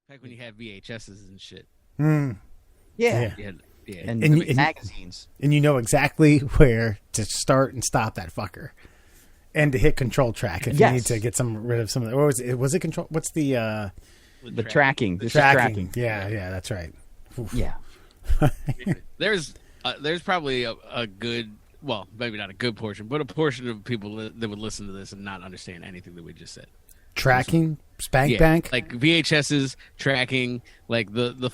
Back when you had VHSs and shit. Yeah. Yeah. And magazines. And you know exactly where to start and stop that fucker. And to hit control track if you need to get rid of some of the... What was it? Was it control? What's the... The tracking. The tracking. Yeah, that's right. Oof. Yeah. There's probably a good... Well, maybe not a good portion, but a portion of people that would listen to this and not understand anything that we just said. Tracking? Spank bank? Like VHS's tracking, like the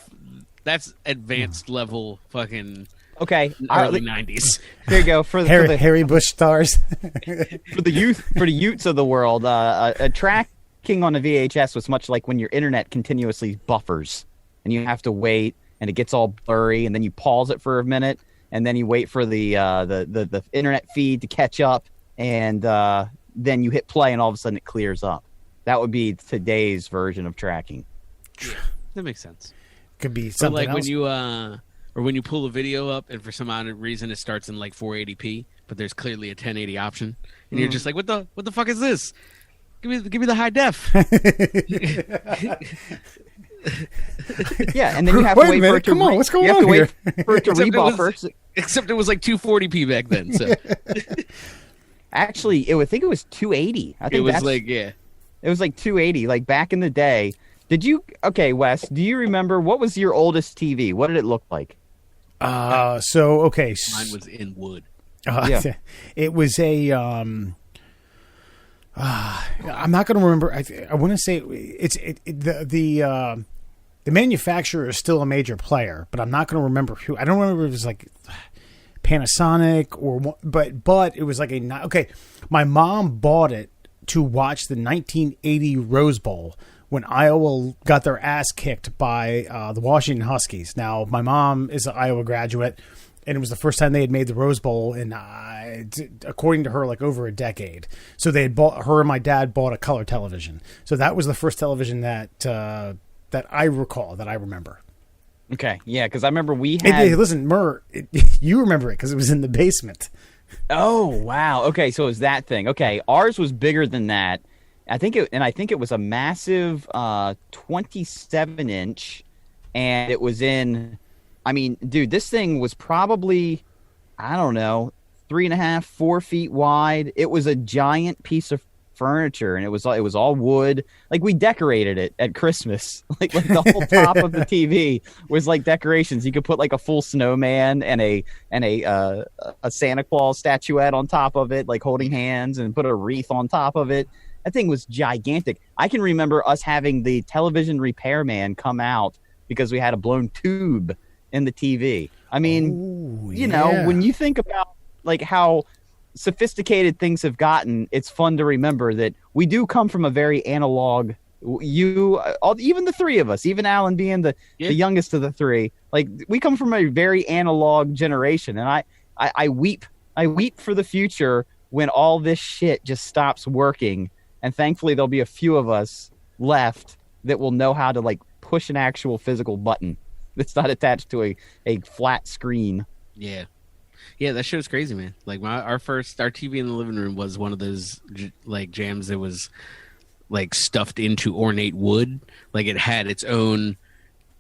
that's advanced level fucking early 90s. Here you go for the Harry Bush stars. for the Utes of the world. Tracking on a VHS was much like when your internet continuously buffers and you have to wait and it gets all blurry and then you pause it for a minute and then you wait for the internet feed to catch up and then you hit play and all of a sudden it clears up. That would be today's version of tracking. Yeah, that makes sense. Could be something like else. when you or when you pull a video up and for some odd reason it starts in like 480p, but there's clearly a 1080 option, and you're just like, what the fuck is this? Give me the high def. Yeah, and then you have to wait for it to come on, what's going on here? For it to rebuffer. Except it was like 240p back then. So actually, I think it was 280. I think it was like It was like 280, like back in the day. Wes, do you remember what was your oldest TV? What did it look like? Mine was in wood. It was a I'm not going to remember. I want to say the manufacturer is still a major player, but I'm not going to remember who. I don't remember if it was like Panasonic or but it was like my mom bought it to watch the 1980 Rose Bowl when Iowa got their ass kicked by the Washington Huskies. Now, my mom is an Iowa graduate, and it was the first time they had made the Rose Bowl in, according to her, like over a decade. So they had her and my dad bought a color television. So that was the first television that I recall, that I remember. Okay, yeah, because I remember we had... Hey, listen, Murr, you remember it because it was in the basement. Oh, wow. Okay, so it was that thing. Okay, ours was bigger than that. I think it was a massive 27-inch, and it was in... I mean, dude, this thing was probably, I don't know, 3.5, 4 feet wide. It was a giant piece of furniture, and it was all wood. Like, we decorated it at Christmas. Like the whole top of the TV was like decorations. You could put like a full snowman and a Santa Claus statuette on top of it, like holding hands, and put a wreath on top of it. That thing was gigantic. I can remember us having the television repairman come out because we had a blown tube in the TV. I mean, you know, when you think about like how sophisticated things have gotten, it's fun to remember that we do come from a very analog. Even the three of us, even Alan being the youngest of the three, like we come from a very analog generation, and I weep for the future when all this shit just stops working, and thankfully there'll be a few of us left that will know how to like push an actual physical button that's not attached to a flat screen. Yeah, that show's crazy, man. Like our TV in the living room was one of those like jams that was like stuffed into ornate wood. Like it had its own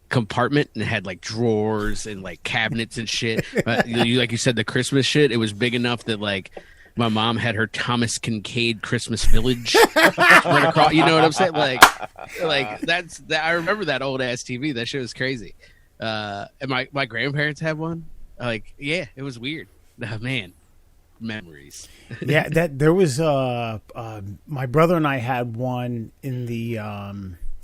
compartment and it had like drawers and like cabinets and shit. Like you said, the Christmas shit. It was big enough that like my mom had her Thomas Kincaid Christmas Village right across. You know what I'm saying? Like that's that. I remember that old ass TV. That shit was crazy. And my grandparents had one. Like, yeah, it was weird. Man, memories. Yeah, that there was my brother and I had one in the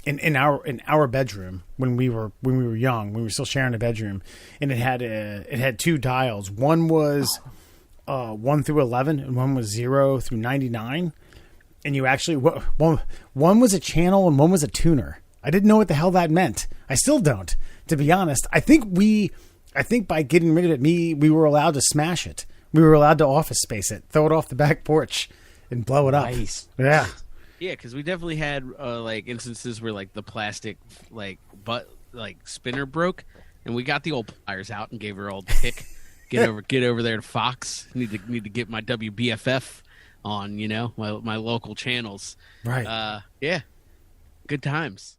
in our bedroom when we were young. We were still sharing a bedroom, and it had two dials. One was 1 through 11, and one was 0 through 99. And you actually one was a channel and one was a tuner. I didn't know what the hell that meant. I still don't, to be honest. I think by getting rid of it, we were allowed to smash it. We were allowed to Office Space it, throw it off the back porch, and blow it up. Nice. Yeah. Yeah, because we definitely had like instances where like the plastic spinner broke, and we got the old pliers out and gave her old pick. Get over there to Fox. Need to get my WBFF on, you know, my local channels. Right. Yeah. Good times.